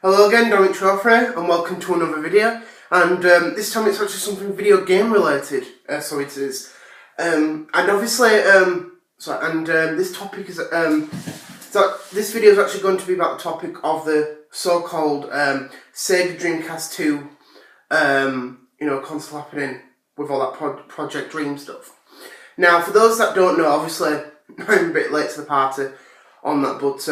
Hello again, Dominic Trophy, and welcome to another video. And this time it's actually something video game related, so it is. And obviously, this topic is, so this video is actually going to be about the topic of the so-called Sega Dreamcast 2, console happening with all that Project Dream stuff. Now, for those that don't know, obviously I'm a bit late to the party on that, but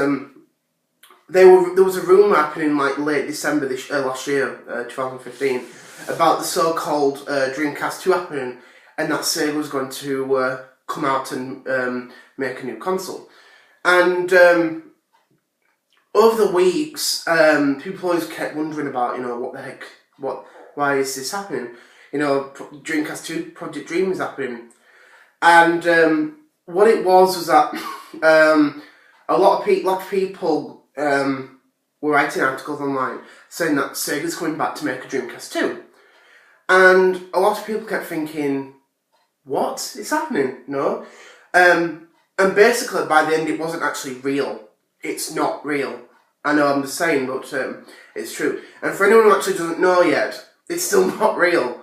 there was a rumour happening like late December last year, 2015, about the so-called Dreamcast 2 happening, and that Sega was going to come out and make a new console. And over the weeks, people always kept wondering about, what the heck, why is this happening? Dreamcast 2 Project Dream is happening, and what it was that a lot of people were writing articles online saying that Sega's coming back to make a Dreamcast 2. And a lot of people kept thinking, what is happening? No? And basically, by the end, it wasn't actually real. It's not real. I know I'm just saying, but it's true. And for anyone who actually doesn't know yet, it's still not real.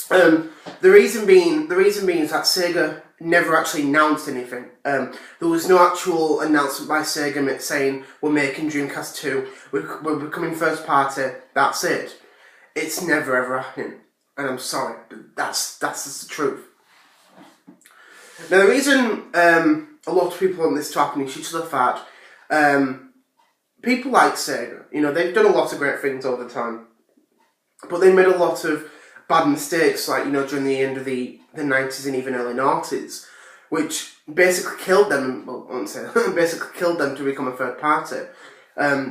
The reason being is that Sega never actually announced anything. There was no actual announcement by Sega saying we're making Dreamcast 2, we're becoming first party, that's it. It's never ever happening. And I'm sorry, but that's just the truth. Now the reason a lot of people want this to happen is due to the fact people like Sega, they've done a lot of great things over the time, but they made a lot of bad mistakes, like, during the end of the 90s and even early 90s, which basically killed them, well, I won't say, basically killed them to become a third party,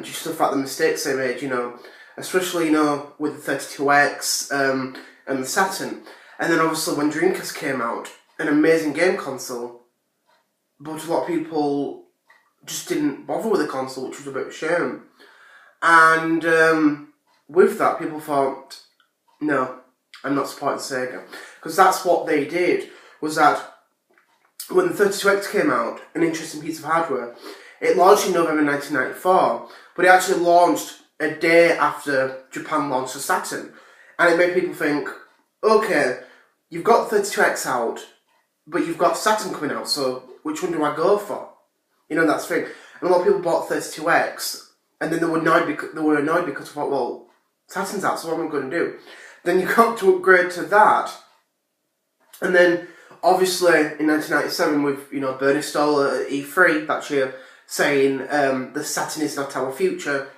just the fact the mistakes they made, especially, with the 32X, and the Saturn. And then obviously when Dreamcast came out, an amazing game console, but a lot of people just didn't bother with the console, which was a bit of a shame. And with that, people thought, no, I'm not supporting Sega. Because that's what they did, was that when the 32X came out, an interesting piece of hardware, it launched in November 1994, but it actually launched a day after Japan launched the Saturn. And it made people think, okay, you've got 32X out, but you've got Saturn coming out, so which one do I go for? That's the thing. And a lot of people bought 32X, and then they were annoyed because they thought, well, Saturn's out, so what am I going to do? Then you got to upgrade to that. And then, obviously, in 1997, with, Bernie Stoller at E3 that year, saying the Saturn is not our future,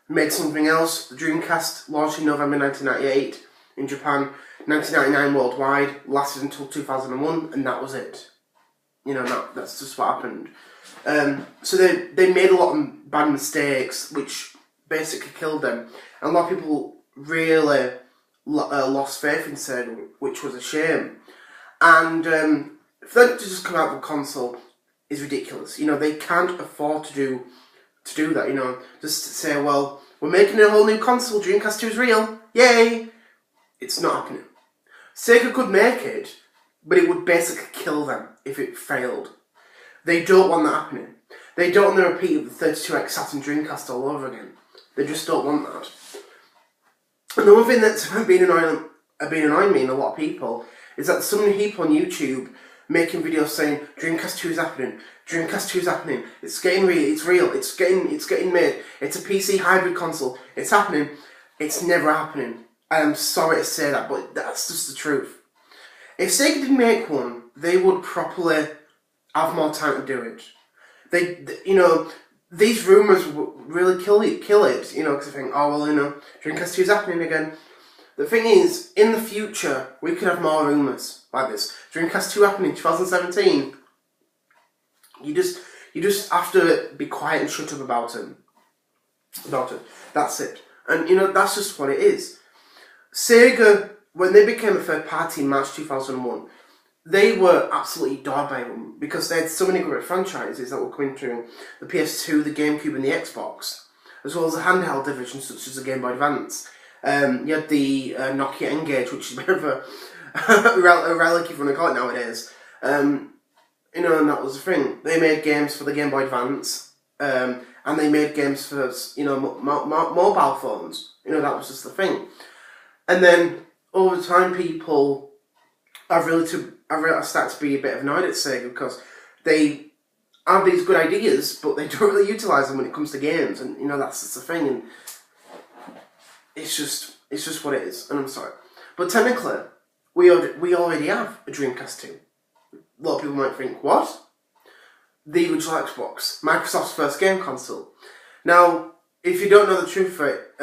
made something else. The Dreamcast launched in November 1998 in Japan, 1999 worldwide, lasted until 2001, and that was it. That's just what happened. So they made a lot of bad mistakes, which basically killed them. And a lot of people really lost faith in Sega, which was a shame. And for them to just come out with a console is ridiculous. They can't afford to do that. Just to say, well, we're making a whole new console. Dreamcast 2 is real. Yay! It's not happening. Sega could make it, but it would basically kill them if it failed. They don't want that happening. They don't want to repeat the 32X Saturn Dreamcast all over again. They just don't want that. And the one thing that's been annoying me and a lot of people is that there's so many people on YouTube making videos saying Dreamcast 2 is happening, Dreamcast 2 is happening, it's getting real, it's getting made, it's a PC hybrid console, it's happening. It's never happening. I'm sorry to say that, but that's just the truth. If Sega didn't make one, they would properly have more time to do it. These rumours really kill it, because they think, oh, well, Dreamcast 2 is happening again. The thing is, in the future, we could have more rumours like this. Dreamcast 2 happening in 2017. You just have to be quiet and shut up about it. That's it. And, that's just what it is. Sega, when they became a third party in March 2001, they were absolutely adored by them because they had so many great franchises that were coming through the PS2, the GameCube and the Xbox, as well as the handheld division such as the Game Boy Advance. You had the Nokia N-Gage, which is a bit of a relic if you want to call it nowadays. And that was the thing. They made games for the Game Boy Advance, and they made games for, you know, mobile phones. You know, that was just the thing. And then over time, people have really started to be a bit annoyed at Sega because they have these good ideas, but they don't really utilise them when it comes to games, and you know, that's just the thing. And it's just what it is, and I'm sorry, but technically, we already have a Dreamcast 2. A lot of people might think, what? The original Xbox, Microsoft's first game console. Now, if you don't know the truth of it,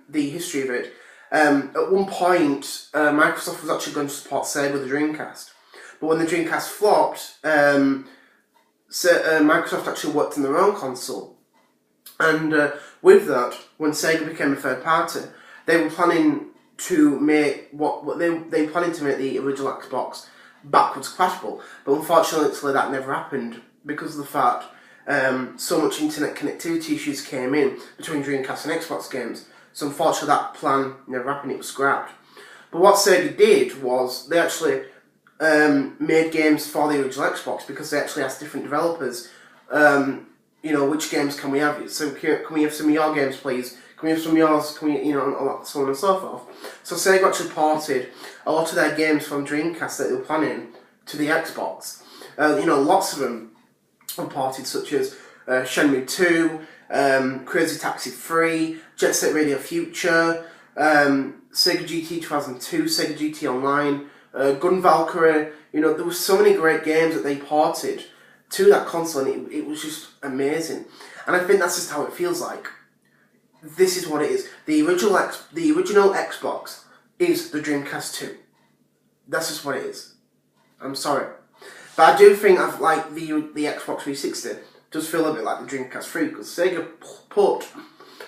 the history of it, at one point, Microsoft was actually going to support Sega with the Dreamcast. But when the Dreamcast flopped, Microsoft actually worked on their own console. And with that, when Sega became a third party, they were planning to make they were planning to make the original Xbox backwards compatible. But unfortunately, that never happened because of the fact so much internet connectivity issues came in between Dreamcast and Xbox games. So unfortunately, that plan never happened. It was scrapped. But what Sega did was they actually made games for the original Xbox because they actually asked different developers, you know, which games can we have? So can we have some of your games, please? Can we have some of yours? Can we, you know, so on and so forth. So Sega actually ported a lot of their games from Dreamcast that they were planning to the Xbox. You know, lots of them were ported, such as Shenmue 2, Crazy Taxi 3, Jet Set Radio Future, Sega GT 2002, Sega GT Online, Gun Valkyrie. You know, there were so many great games that they ported to that console, and it was just amazing. And I think that's just how it feels like. This is what it is. The original Xbox is the Dreamcast 2. That's just what it is. I'm sorry. But I do think like the Xbox 360 does feel a bit like the Dreamcast 3 because Sega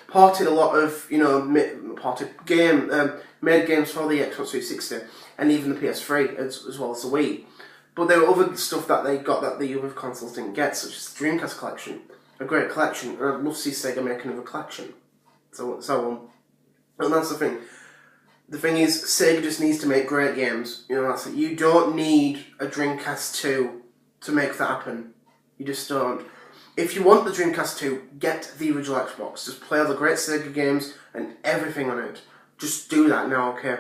ported a lot of, you know, made games for the Xbox 360 and even the PS3 as well as the Wii. But there were other stuff that they got that the other consoles didn't get, such as the Dreamcast collection, a great collection, and I'd love to see Sega make another collection. So on. And that's the thing. The thing is, Sega just needs to make great games. You know, that's it. You don't need a Dreamcast 2 to make that happen. You just don't. If you want the Dreamcast 2, get the original Xbox. Just play all the great Sega games and everything on it. Just do that now, okay?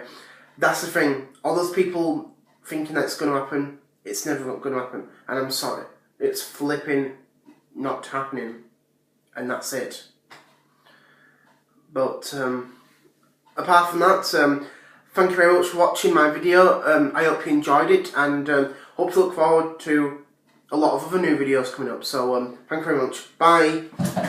That's the thing. All those people thinking that it's going to happen, it's never going to happen. And I'm sorry. It's flipping not happening. And that's it. But apart from that, thank you very much for watching my video. I hope you enjoyed it, and hope to look forward to a lot of other new videos coming up. So thank you very much. Bye.